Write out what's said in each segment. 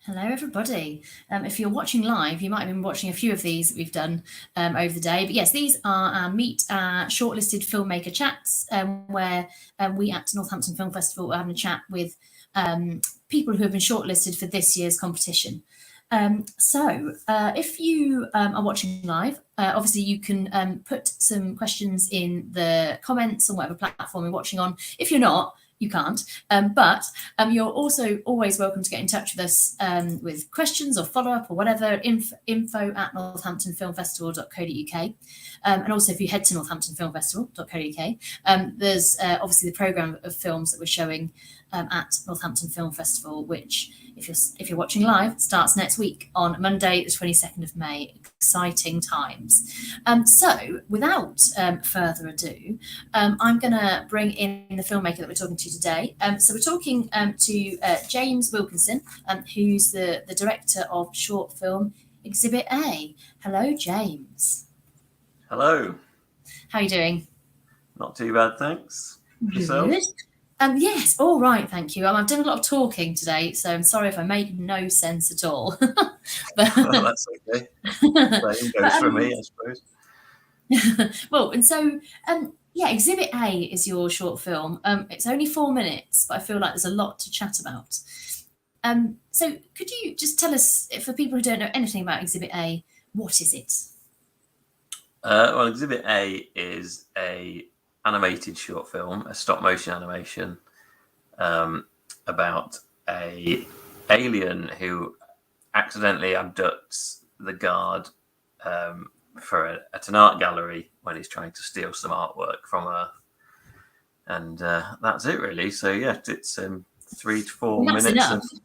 Hello, everybody. If you're watching live, you might have been watching a few of these that we've done over the day. But yes, these are our Meet Shortlisted Filmmaker Chats, where we at Northampton Film Festival are having a chat with people who have been shortlisted for this year's competition. If you are watching live, obviously you can put some questions in the comments on whatever platform you're watching on. If you're not, you can't. But you're also always welcome to get in touch with us with questions or follow-up or whatever, info at northamptonfilmfestival.co.uk. And also if you head to northamptonfilmfestival.co.uk, there's obviously the programme of films that we're showing at Northampton Film Festival, which if you're watching live, starts next week on Monday, the 22nd of May. Exciting times. So without further ado, I'm going to bring in the filmmaker that we're talking to today. So we're talking to James Wilkinson, who's the director of short film Exhibit A. Hello, James. Hello. How are you doing? Not too bad, thanks. Yourself? Good. Yes, all right, thank you. I've done a lot of talking today, so I'm sorry if I made no sense at all. But that's okay. Same goes for me, I suppose. Well, and so Exhibit A is your short film. It's only 4 minutes, but I feel like there's a lot to chat about. So could you just tell us, for people who don't know anything about Exhibit A, what is it? Well, Exhibit A is a animated short film, a stop motion animation about a alien who accidentally abducts the guard at an art gallery when he's trying to steal some artwork from Earth. And that's it, really. So, yeah, it's 3 to 4 That's minutes.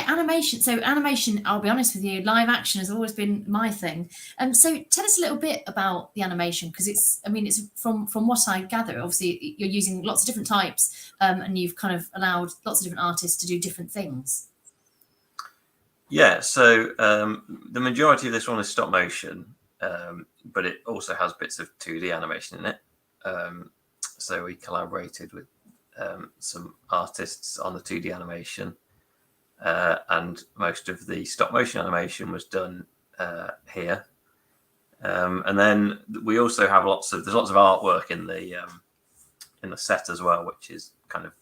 Animation. So animation, I'll be honest with you, live action has always been my thing. So tell us a little bit about the animation, because it's from what I gather, obviously you're using lots of different types, and you've kind of allowed lots of different artists to do different things. Yeah, so the majority of this one is stop motion, but it also has bits of 2D animation in it. So we collaborated with some artists on the 2D animation, and most of the stop motion animation was done here. And then we also have lots of artwork in the set as well, which is kind of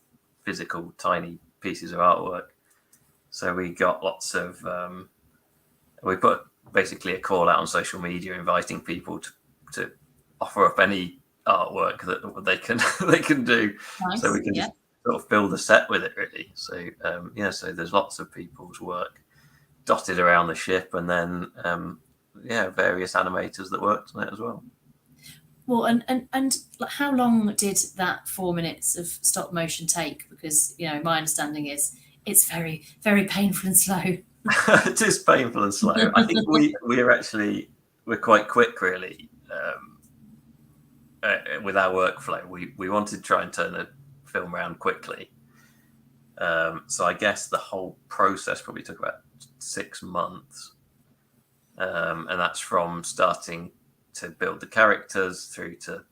physical tiny pieces of artwork. So we got lots of we put basically a call out on social media inviting people to offer up any artwork that they can do. Nice. So we can just sort of build a set with it, really. So so there's lots of people's work dotted around the ship, and then various animators that worked on it as well. Well, and how long did that 4 minutes of stop motion take? Because my understanding is it's very, very painful and slow. It is painful and slow. I think we're quite quick, really. With our workflow, we wanted to try and turn the film around quickly. So I guess the whole process probably took about 6 months. And that's from starting to build the characters through to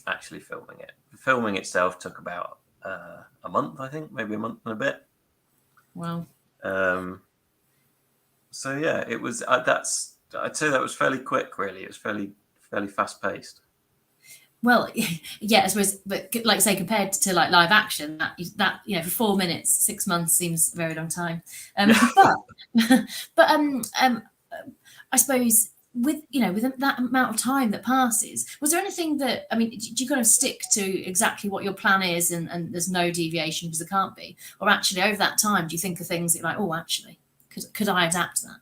actually filming it. The filming itself took about a month, I think, maybe a month and a bit. Wow. So yeah, it was. I'd say that was fairly quick, really. It was fairly fast paced. Well, yeah, I suppose, but like I say, compared to like live action, that for 4 minutes, 6 months seems a very long time. But I suppose with that amount of time that passes, was there anything that do you kind of stick to exactly what your plan is, and there's no deviation because there can't be, or actually over that time, do you think of things that you're like, oh, actually, could I adapt that?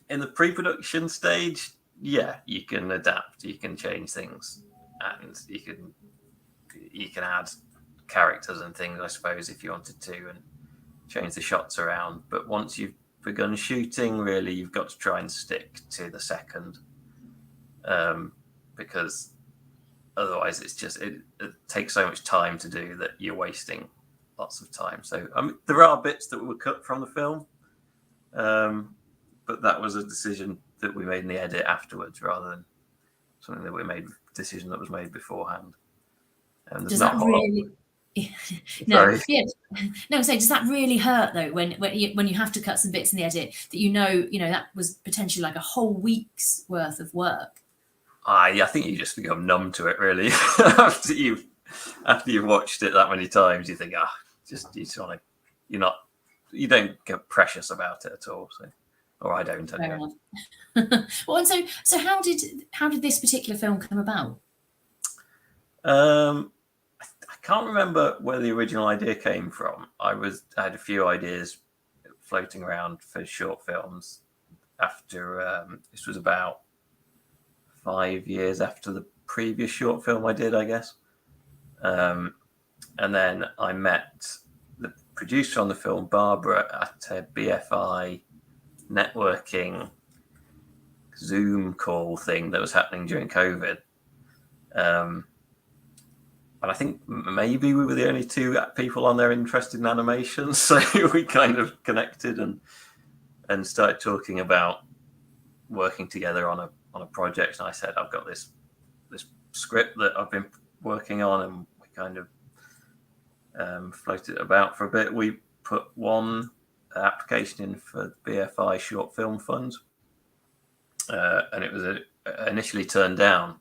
In the pre-production stage, yeah, you can adapt, you can change things. And you can add characters and things, I suppose, if you wanted to, and change the shots around. But once you've begun shooting, really, you've got to try and stick to the second, because otherwise it takes so much time to do that you're wasting lots of time. So there are bits that were cut from the film, but that was a decision that we made in the edit afterwards, rather than something that we made. Decision that was made beforehand. And does that really No, Sorry. yeah, no. So does that really hurt though when you have to cut some bits in the edit that that was potentially like a whole week's worth of work? I think you just become numb to it, really. after you've watched it that many times, you think, you just want to. You don't get precious about it at all. So, or I don't Fair anyway. enough. Well, and so how did this particular film come about? I can't remember where the original idea came from. I had a few ideas floating around for short films after this was about 5 years after the previous short film I did, I guess. And then I met the producer on the film, Barbara, at a BFI networking Zoom call thing that was happening during COVID. And I think maybe we were the only two people on there interested in animation. So we kind of connected and started talking about working together on a project. And I said, I've got this script that I've been working on, and we kind of floated it about for a bit. We put one application in for BFI Short Film Fund, and it was initially turned down.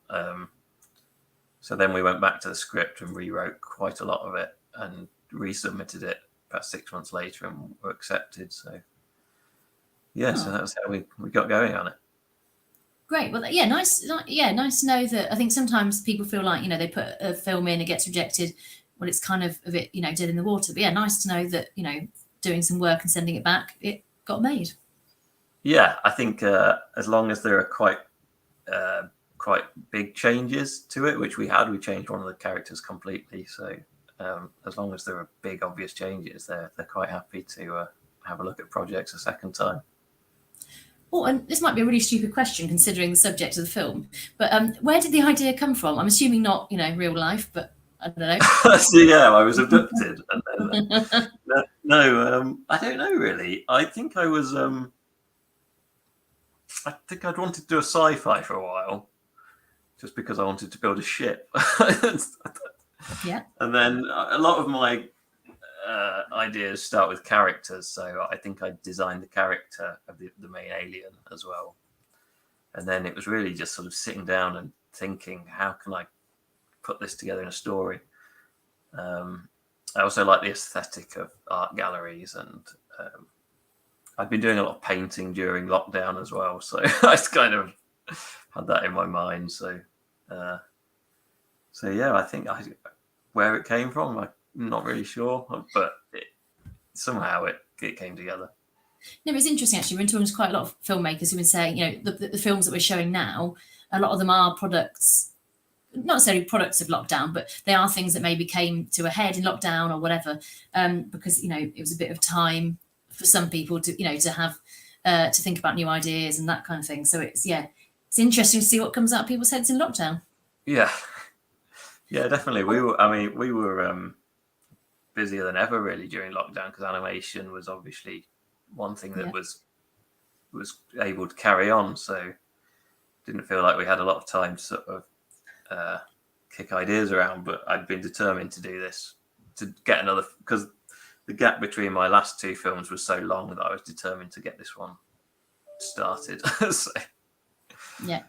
So then we went back to the script and rewrote quite a lot of it and resubmitted it about 6 months later and were accepted. So so that's how we got going on it. Great. Well, yeah, nice. Yeah, nice to know that. I think sometimes people feel like they put a film in, it gets rejected. Well, it's kind of a bit dead in the water. But yeah, nice to know that doing some work and sending it back, it got made. Yeah, I think as long as there are quite big changes to it, which we changed one of the characters completely. So as long as there are big obvious changes, they're quite happy to have a look at projects a second time. Oh, and this might be a really stupid question considering the subject of the film, but where did the idea come from? I'm assuming not real life, but I don't know. So yeah, I was abducted. And then, no, I don't know really. I think I was. I think I'd wanted to do a sci-fi for a while, just because I wanted to build a ship. Yeah. And then a lot of my ideas start with characters, so I think I designed the character of the main alien as well. And then it was really just sort of sitting down and thinking, how can I put this together in a story? I also like the aesthetic of art galleries, and I've been doing a lot of painting during lockdown as well, so I kind of had that in my mind. So yeah, I think where it came from, I'm not really sure, but somehow it came together. No, it's interesting actually. We've been talking to quite a lot of filmmakers who've been saying, the films that we're showing now, a lot of them are products, not necessarily products of lockdown, but they are things that maybe came to a head in lockdown or whatever, because it was a bit of time for some people to to have to think about new ideas and that kind of thing. So it's interesting to see what comes out of people's heads in lockdown. Yeah, definitely. We were busier than ever really during lockdown, because animation was obviously one thing that was able to carry on. So didn't feel like we had a lot of time to sort of kick ideas around, but I'd been determined to do this, to get another, because the gap between my last two films was so long that I was determined to get this one started. So. Yeah,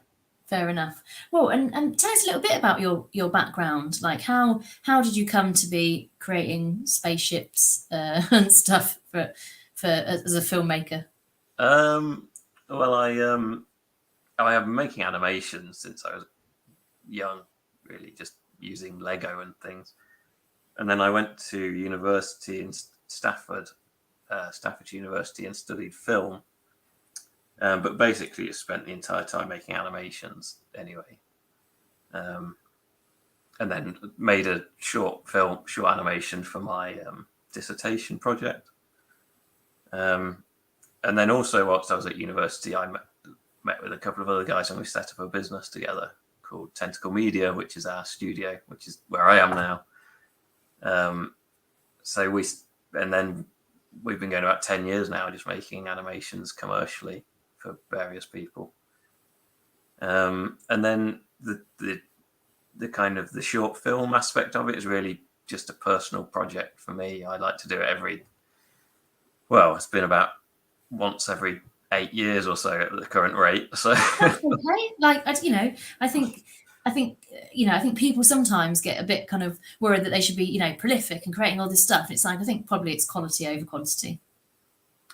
fair enough. Well, and tell us a little bit about your background. Like how did you come to be creating spaceships and stuff for as a filmmaker? Well, I have been making animations since I was young, really, just using Lego and things. And then I went to university in Stafford University, and studied film. But basically, spent the entire time making animations anyway. And then made a short animation for my dissertation project. And then also, whilst I was at university, I met with a couple of other guys, and we set up a business together called Tentacle Media, which is our studio, which is where I am now. And then we've been going about 10 years now, just making animations commercially for various people. And then the kind of the short film aspect of it is really just a personal project for me. I like to do it it's been about once every 8 years or so at the current rate. So That's okay. Like, I think, I think people sometimes get a bit kind of worried that they should be, prolific and creating all this stuff. And it's like, I think probably it's quality over quantity.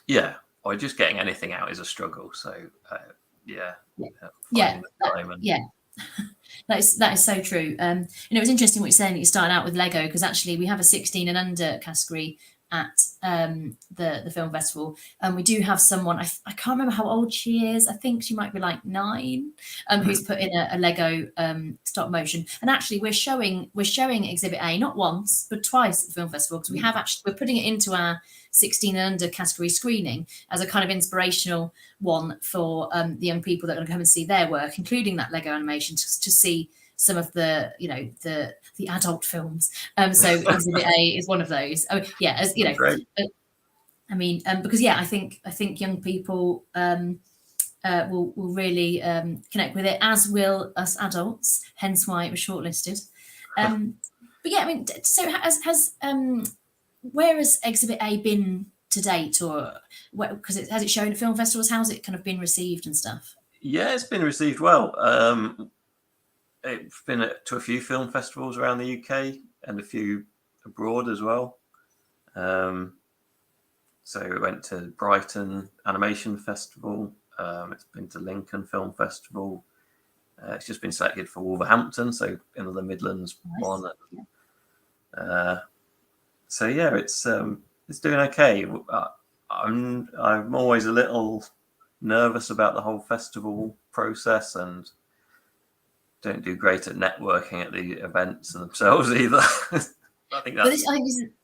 yeah, or just getting anything out is a struggle. So Yeah. finding the time and Yeah. That is so true. It was interesting what you're saying that you started out with Lego, because actually we have a 16 and under category at the film festival, and we do have someone, I can't remember how old she is. I think she might be like 9, who's put in a Lego stop motion. And actually we're showing Exhibit A not once but twice at the film festival, because we're putting it into our 16 and under category screening as a kind of inspirational one for the young people that are going to come and see their work, including that Lego animation, to see some of the the adult films. So Exhibit A is one of those. I mean, yeah, as you know, great. Because I think young people will really connect with it, as will us adults. Hence why it was shortlisted. But yeah, I mean, so has where has Exhibit A been to date, or because has it shown at film festivals? How's it kind of been received and stuff? Yeah, it's been received well. It's been to a few film festivals around the UK and a few abroad as well. So it went to Brighton Animation Festival. It's been to Lincoln Film Festival. It's just been selected for Wolverhampton, so in the Midlands one. So yeah, it's doing okay. I'm always a little nervous about the whole festival process, and don't do great at networking at the events themselves either. I think that's.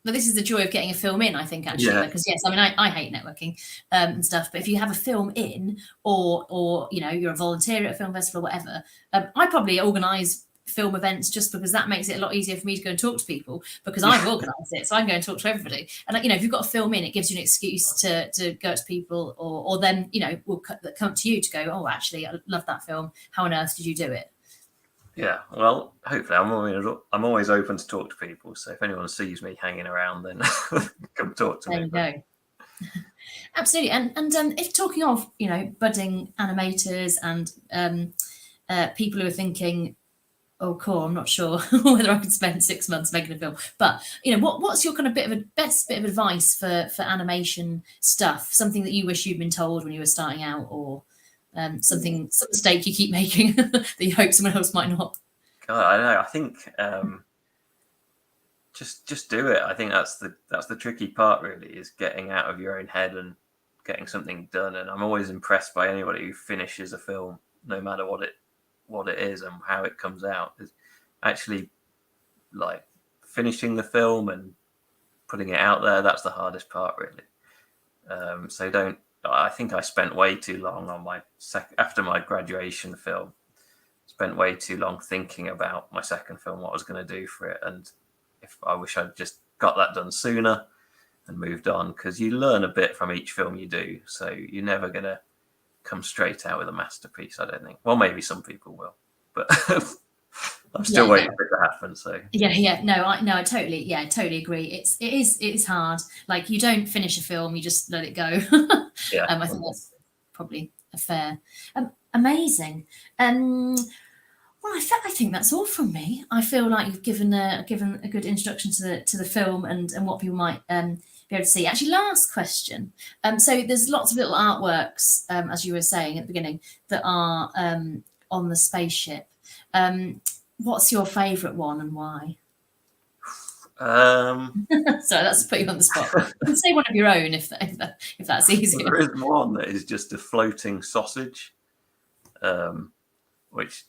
This is the joy of getting a film in. I think actually, because yes, I mean I hate networking and stuff, but if you have a film in, or you're a volunteer at a film festival or whatever, I probably organise film events just because that makes it a lot easier for me to go and talk to people, because I've organised it, so I can go and talk to everybody. And if you've got a film in, it gives you an excuse to go to people, or then will come to you to go, oh, actually, I love that film. How on earth did you do it? Yeah, well, hopefully I'm always open to talk to people. So if anyone sees me hanging around, then come talk to me. There you go. Absolutely. And if talking of budding animators and people who are thinking, oh, cool, I'm not sure whether I can spend 6 months making a film, but what's your kind of best bit of advice for animation stuff? Something that you wish you'd been told when you were starting out, or some mistake you keep making that you hope someone else might not? God, I don't know. I think just do it. I think that's the tricky part, really, is getting out of your own head and getting something done. And I'm always impressed by anybody who finishes a film, no matter what it is and how it comes out. Is actually like finishing the film and putting it out there. That's the hardest part, really. So I think I spent way too long on after my graduation film. Spent way too long thinking about my second film, what I was going to do for it, and if I wish I'd just got that done sooner and moved on, because you learn a bit from each film you do. So you're never going to come straight out with a masterpiece, I don't think. Well, maybe some people will, but I'm still waiting for it to happen. So I totally agree. It is hard. Like, you don't finish a film, you just let it go. I think that's probably a fair. Amazing. Well, I think that's all from me. I feel like you've given a good introduction to the film and what people might be able to see. Actually, last question. So there's lots of little artworks, as you were saying at the beginning, that are on the spaceship. What's your favourite one and why? Sorry, that's to put you on the spot. You can say one of your own if that's easier. There is one that is just a floating sausage, which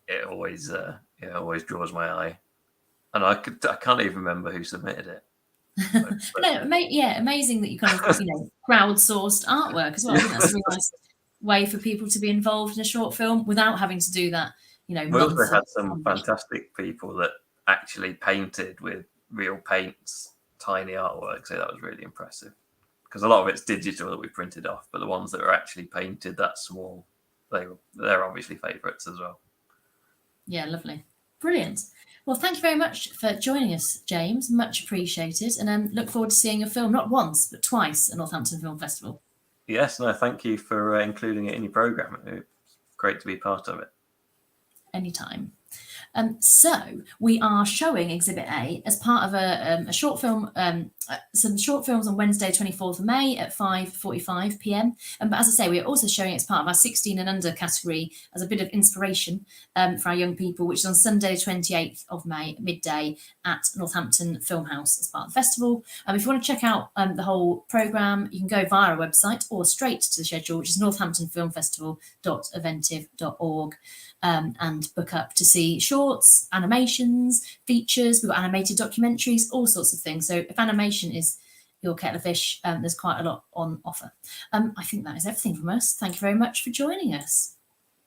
it always draws my eye, and I can't even remember who submitted it. Amazing that you kind of crowdsourced artwork as well. I think that's a really nice way for people to be involved in a short film without having to do that. We also had some fantastic people that actually painted with real paints, tiny artwork, so that was really impressive. Because a lot of it's digital that we printed off, but the ones that are actually painted that small, they're obviously favourites as well. Yeah, lovely. Brilliant. Well, thank you very much for joining us, James. Much appreciated. And look forward to seeing your film not once, but twice at Northampton Film Festival. Yes, no, thank you for including it in your programme. It's great to be part of it. Anytime. So we are showing Exhibit A as part of a short film, some short films on Wednesday, 24th of May at 5:45 p.m. But as I say, we are also showing it as part of our 16 and under category as a bit of inspiration for our young people, which is on Sunday, 28th of May at midday at Northampton Film House as part of the festival. If you want to check out the whole programme, you can go via our website or straight to the schedule, which is northamptonfilmfestival.eventive.org. And book up to see shorts, animations, features. We've got animated documentaries, all sorts of things. So if animation is your kettle of fish, there's quite a lot on offer. I think that is everything from us. Thank you very much for joining us.